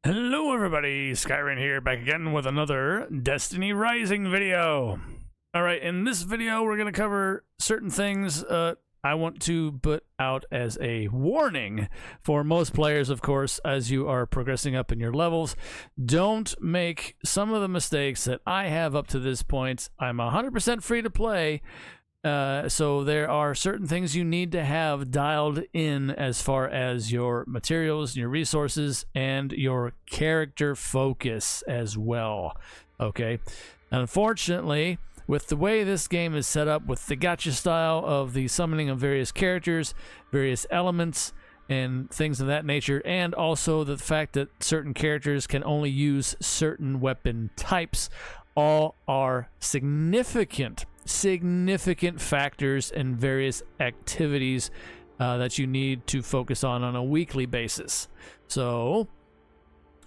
Hello everybody, Skyrim here, back again with another Destiny Rising video. Alright, in this video we're going to cover certain things I want to put out as a warning for most players, of course, as you are progressing up in your levels. Don't make some of the mistakes that I have up to this point. I'm 100% free to play. So there are certain things you need to have dialed in as far as your materials, your resources, and your character focus as well. Okay. Unfortunately, with the way this game is set up, with the gacha style of the summoning of various characters, various elements, and things of that nature, and also the fact that certain characters can only use certain weapon types, all are significant factors and various activities that you need to focus on a weekly basis. So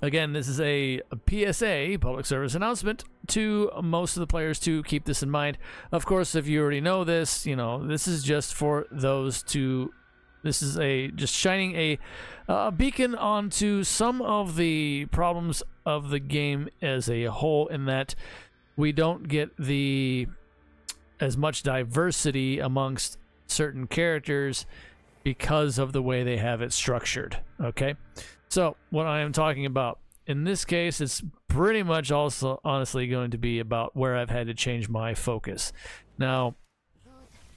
again, this is a PSA, public service announcement, to most of the players to keep this in mind. Of course, if you already know this, this is just for those to, this is just shining a beacon onto some of the problems of the game as a whole, in that we don't get as much diversity amongst certain characters because of the way they have it structured. Okay, so what I am talking about in this case, it's pretty much also honestly going to be about where I've had to change my focus. Now,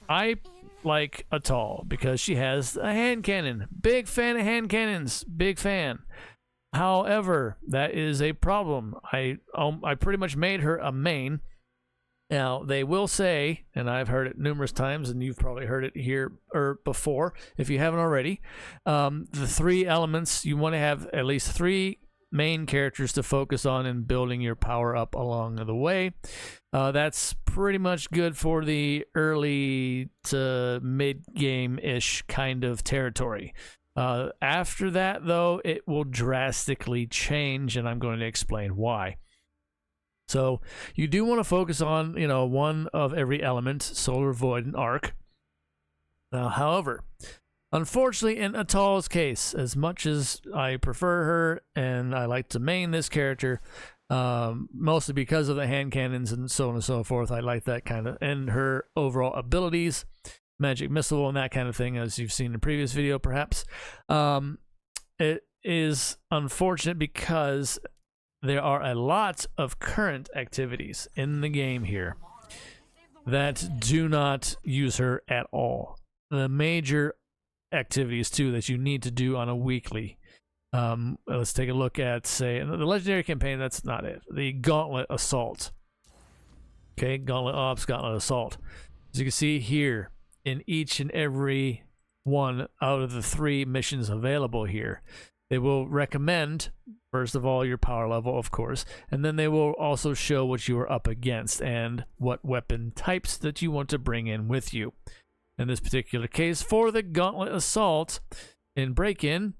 I like Atal because she has a hand cannon. Big fan of hand cannons, big fan. However, that is a problem. I pretty much made her a main. Now, they will say, and I've heard it numerous times, and you've probably heard it here or before, if you haven't already, the three elements, you want to have at least three main characters to focus on in building your power up along the way. That's pretty much good for the early to mid-game-ish kind of territory. After that, though, it will drastically change, and I'm going to explain why. So you do want to focus on, one of every element, solar, void, and arc. However, unfortunately, in Atal's case, as much as I prefer her and I like to main this character, mostly because of the hand cannons and so on and so forth, I like that kind of, and her overall abilities, magic missile and that kind of thing, as you've seen in the previous video, perhaps. It is unfortunate because there are a lot of current activities in the game here that do not use her at all. The major activities, too, that you need to do on a weekly. Let's take a look at, say, the Legendary Campaign, that's not it. The Gauntlet Assault. Okay, Gauntlet Ops, Gauntlet Assault. As you can see here, in each and every one out of the three missions available here, they will recommend, first of all, your power level, of course, and then they will also show what you are up against and what weapon types that you want to bring in with you. In this particular case, for the Gauntlet Assault, in Break-In,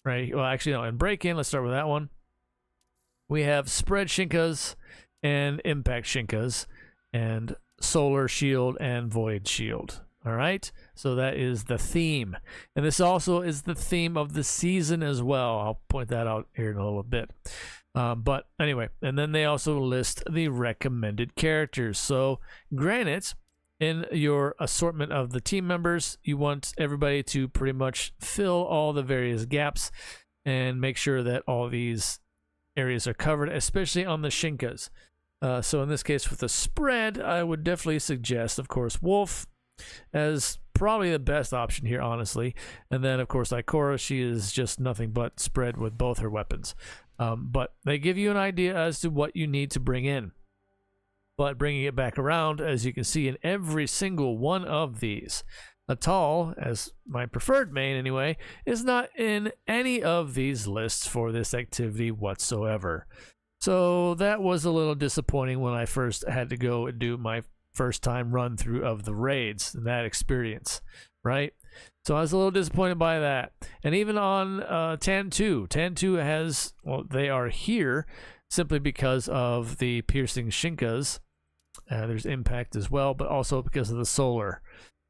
right? Well, actually, no, in Break-In, let's start with that one. We have Spread Shinkas and Impact Shinkas and Solar Shield and Void Shield. All right, so that is the theme, and this also is the theme of the season as well. I'll point that out here in a little bit. But anyway, and then they also list the recommended characters. So granted, in your assortment of the team members, you want everybody to pretty much fill all the various gaps and make sure that all these areas are covered, especially on the Shinkas. So in this case, with the spread, I would definitely suggest, of course, Wolf as probably the best option here, honestly. And then, of course, Ikora, she is just nothing but spread with both her weapons. But they give you an idea as to what you need to bring in. But bringing it back around, as you can see in every single one of these, Atal, as my preferred main anyway, is not in any of these lists for this activity whatsoever. So that was a little disappointing when I first had to go and do my first time run through of the raids and that experience, right? So I was a little disappointed by that. And even on Tan2 has, well, they are here simply because of the piercing Shinkas. There's Impact as well, but also because of the solar.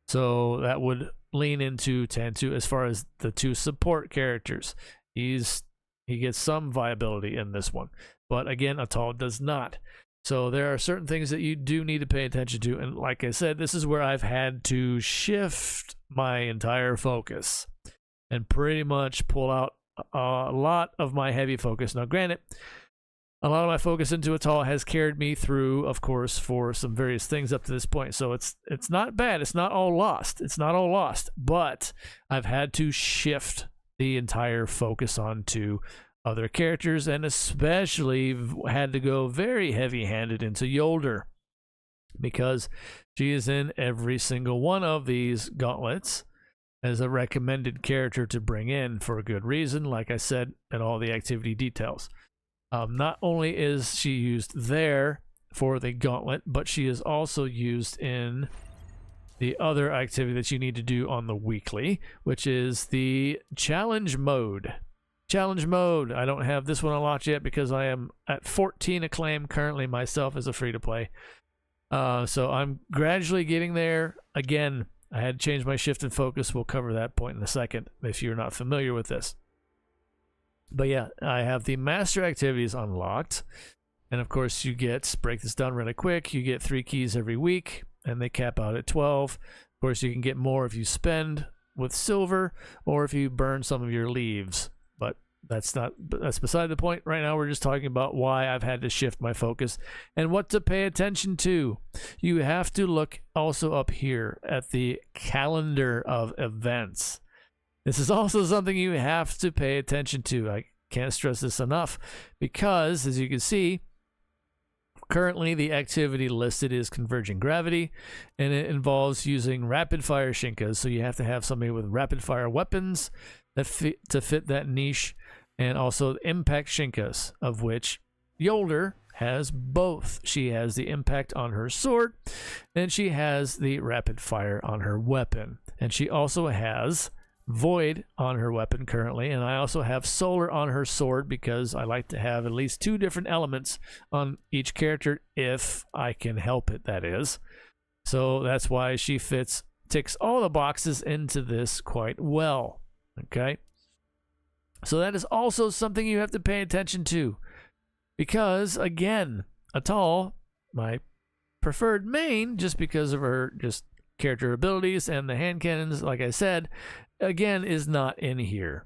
So that would lean into Tan2 as far as the two support characters. He's He gets some viability in this one. But again, Atoll does not. So there are certain things that you do need to pay attention to. And like I said, this is where I've had to shift my entire focus and pretty much pull out a lot of my heavy focus. Now, granted, a lot of my focus into Atoll has carried me through, of course, for some various things up to this point. So it's not bad. It's not all lost. It's not all lost. But I've had to shift the entire focus onto other characters, and especially had to go very heavy-handed into Yolder, because she is in every single one of these gauntlets as a recommended character to bring in for a good reason, like I said, and all the activity details. Not only is she used there for the gauntlet, but she is also used in the other activity that you need to do on the weekly, which is the challenge mode. Challenge mode. I don't have this one unlocked yet because I am at 14 acclaim currently myself as a free-to-play. So I'm gradually getting there. Again, I had to change my shift and focus. We'll cover that point in a second if you're not familiar with this. But yeah, I have the master activities unlocked. And of course, you get, break this down really quick, you get 3 keys every week, and they cap out at 12. Of course, you can get more if you spend with silver or if you burn some of your leaves. But that's beside the point. Right now, we're just talking about why I've had to shift my focus and what to pay attention to. You have to look also up here at the calendar of events. This is also something you have to pay attention to. I can't stress this enough because, as you can see, currently the activity listed is Converging Gravity, and it involves using rapid fire Shinkas. So you have to have somebody with rapid fire weapons that to fit that niche, and also impact Shinkas, of which Yolder has both. She has the impact on her sword, and she has the rapid fire on her weapon, and she also has Void on her weapon currently, and I also have Solar on her sword because I like to have at least 2 different elements on each character if I can help it, that is. So that's why she ticks all the boxes into this quite well. Okay, so that is also something you have to pay attention to, because again, Atoll, my preferred main, just because of her just character abilities and the hand cannons, like I said, again, is not in here,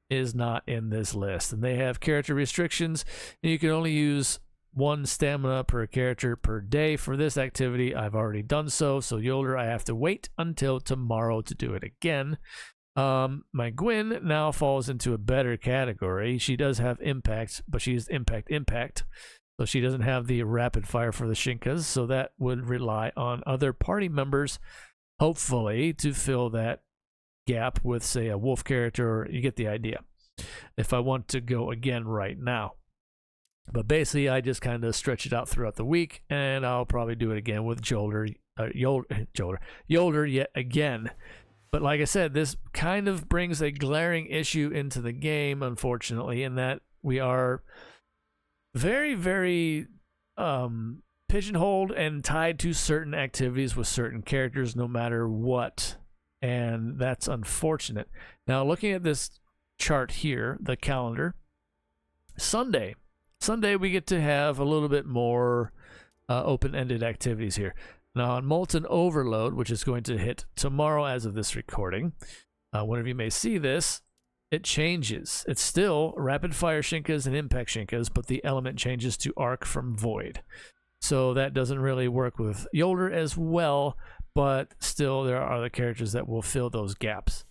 is not in this list. And they have character restrictions, and you can only use 1 stamina per character per day for this activity. I've already done so, so Yolder, I have to wait until tomorrow to do it again. My Gwyn now falls into a better category. She does have impact, but she's impact. So she doesn't have the rapid fire for the Shinkas, so that would rely on other party members, hopefully, to fill that gap with, say, a wolf character, or you get the idea, if I want to go again right now. But basically, I just kind of stretch it out throughout the week, and I'll probably do it again with Yolder yet again. But like I said, this kind of brings a glaring issue into the game, unfortunately, in that we are very, very pigeonholed and tied to certain activities with certain characters no matter what. And that's unfortunate. Now, looking at this chart here, the calendar, Sunday we get to have a little bit more open-ended activities here. Now, on Molten Overload, which is going to hit tomorrow as of this recording, whenever you may see this, it changes. It's still rapid fire Shinkas and impact Shinkas, but the element changes to arc from Void. So that doesn't really work with Yolder as well, but still there are other characters that will fill those gaps.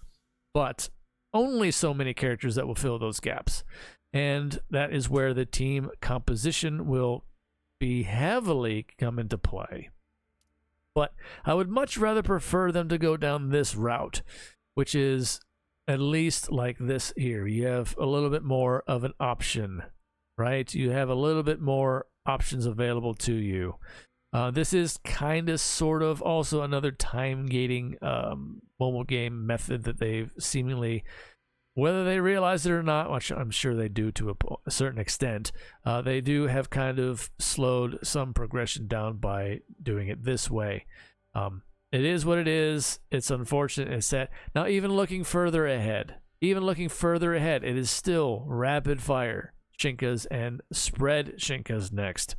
But only so many characters that will fill those gaps. And that is where the team composition will be heavily come into play. But I would much rather prefer them to go down this route, which is at least like this here. You have a little bit more of an option, right? You have a little bit more options available to you. This is kind of sort of also another time gating mobile game method that they've seemingly, whether they realize it or not, which I'm sure they do to a certain extent, they do have kind of slowed some progression down by doing it this way. It is what it is. It's unfortunate. It's sad. Now, even looking further ahead, Even looking further ahead, it is still rapid fire Shinkas and spread Shinkas next.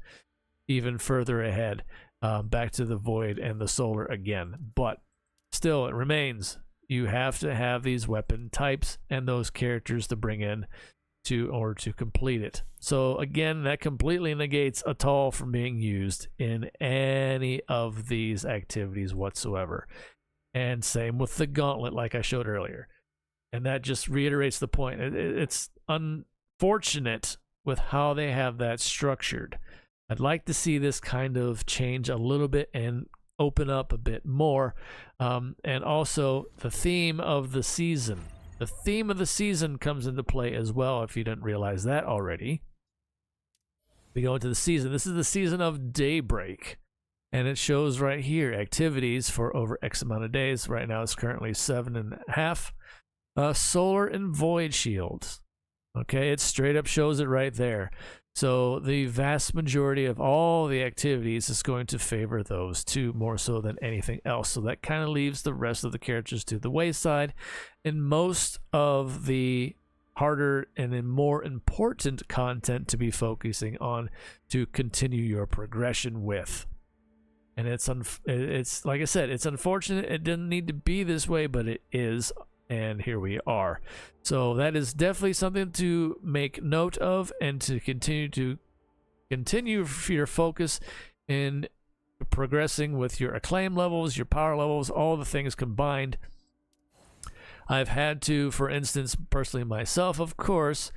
Even further ahead, back to the Void and the Solar again. But still, it remains. You have to have these weapon types and those characters to bring in to complete it. So again, that completely negates Atoll from being used in any of these activities whatsoever. And same with the Gauntlet, like I showed earlier. And that just reiterates the point. It's unfortunate with how they have that structured. I'd like to see this kind of change a little bit and open up a bit more. And also the theme of the season. The theme of the season comes into play as well, if you didn't realize that already. We go into the season. This is the season of Daybreak. And it shows right here, activities for over X amount of days. Right now it's currently 7.5. Solar and Void Shields. Okay, it straight up shows it right there. So the vast majority of all the activities is going to favor those two more so than anything else. So that kind of leaves the rest of the characters to the wayside. And most of the harder and then more important content to be focusing on to continue your progression with. And it's like I said, it's unfortunate. It didn't need to be this way, but it is. And here we are. So that is definitely something to make note of and to continue your focus in progressing with your acclaim levels, your power levels, all the things combined. I've had to, for instance, personally myself, of course,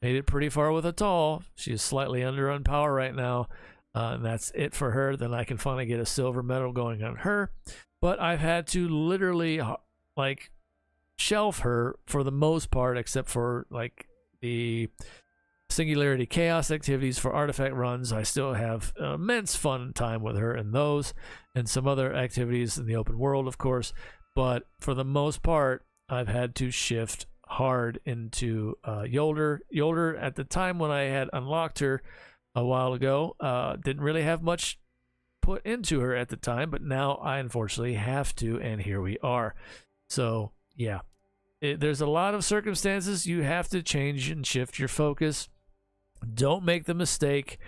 made it pretty far with Atoll. She's slightly under on power right now. And that's it for her. Then I can finally get a silver medal going on her. But I've had to literally, like, shelf her for the most part, except for like the Singularity Chaos activities for artifact runs. I still have immense fun time with her in those and some other activities in the open world, of course. But for the most part, I've had to shift hard into Yolder. Yolder, at the time when I had unlocked her a while ago, didn't really have much put into her at the time, but now I unfortunately have to, and here we are. So yeah, there's a lot of circumstances you have to change and shift your focus. Don't make the mistake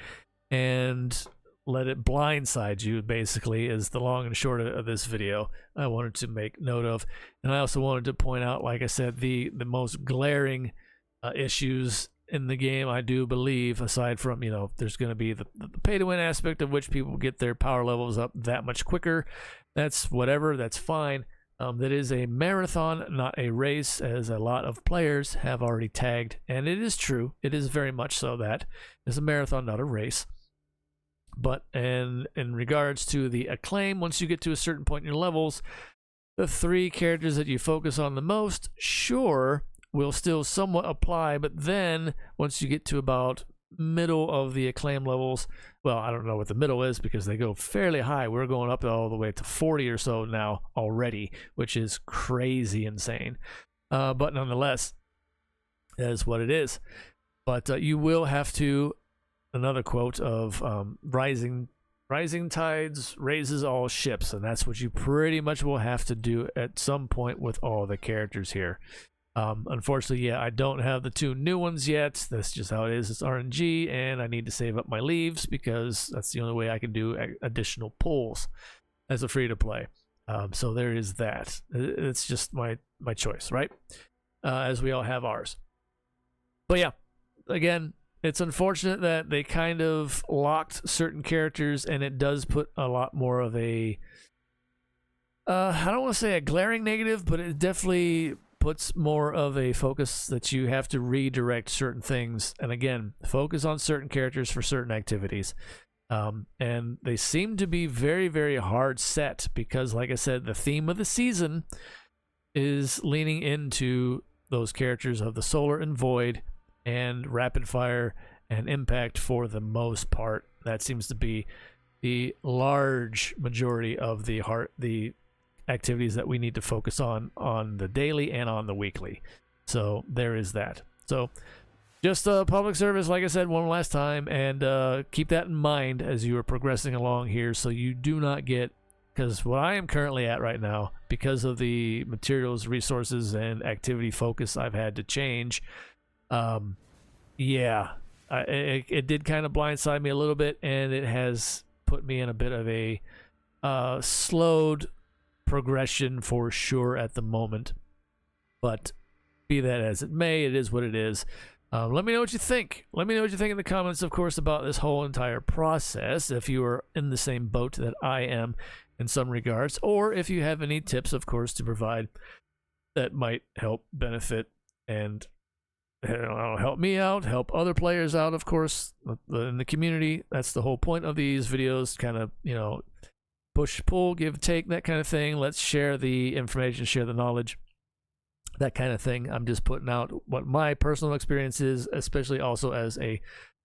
and let it blindside you, basically, is the long and short of this video I wanted to make note of. And I also wanted to point out, like I said, the most glaring issues in the game, I do believe, aside from, there's going to be the pay-to-win aspect of which people get their power levels up that much quicker. That's whatever, that's fine. That is a marathon, not a race, as a lot of players have already tagged. And it is true. It is very much so that it's a marathon, not a race. But in regards to the acclaim, once you get to a certain point in your levels, the 3 characters that you focus on the most, sure, will still somewhat apply. But then once you get to about middle of the acclaim levels, well, I don't know what the middle is because they go fairly high. We're going up all the way to 40 or so now already, which is crazy insane. But nonetheless, that is what it is. But you will have to, another quote of rising tides raises all ships, and that's what you pretty much will have to do at some point with all the characters here. Unfortunately, yeah, I don't have the 2 new ones yet. That's just how it is. It's RNG, and I need to save up my leaves because that's the only way I can do additional pulls as a free-to-play. So there is that. It's just my choice, right? As we all have ours. But yeah, again, it's unfortunate that they kind of locked certain characters, and it does put a lot more of a... I don't want to say a glaring negative, but it definitely puts more of a focus that you have to redirect certain things. And again, focus on certain characters for certain activities. And they seem to be very, very hard set because, like I said, the theme of the season is leaning into those characters of the Solar and Void and Rapid Fire and Impact for the most part. That seems to be the large majority of the activities that we need to focus on the daily and on the weekly. So there is that. So just a public service, like I said one last time, and keep that in mind as you are progressing along here so you do not get because what I am currently at right now, because of the materials, resources, and activity focus I've had to change, yeah, it did kind of blindside me a little bit, and it has put me in a bit of a slowed progression for sure at the moment. But be that as it may, it is what it is. Let me know what you think. Let me know what you think in the comments, of course, about this whole entire process, if you are in the same boat that I am in some regards, or if you have any tips, of course, to provide that might help benefit and help me out, help other players out, of course, in the community. That's the whole point of these videos, kind of, push, pull, give, take, that kind of thing. Let's share the information, share the knowledge, that kind of thing. I'm just putting out what my personal experience is, especially also as a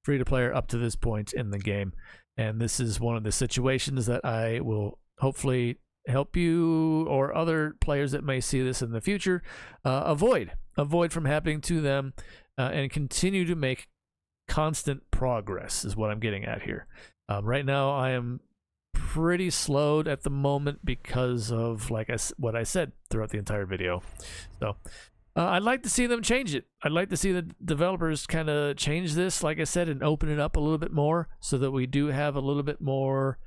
free-to-player up to this point in the game. And this is one of the situations that I will hopefully help you or other players that may see this in the future avoid from happening to them, and continue to make constant progress is what I'm getting at here. Right now I am pretty slowed at the moment because of what I said throughout the entire video. So I'd like to see them change it. I'd like to see the developers kind of change this, like I said, and open it up a little bit more so that we do have a little bit more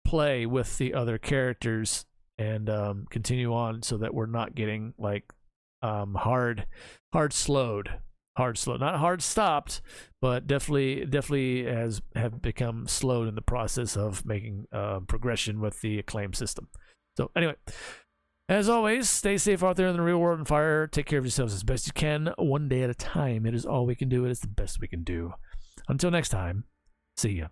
play with the other characters, and continue on so that we're not getting hard slowed, not hard stopped, but definitely have become slowed in the process of making progression with the acclaim system. So anyway, as always, stay safe out there in the real world and fire. Take care of yourselves as best you can, one day at a time. It is all we can do. It is the best we can do. Until next time, see ya.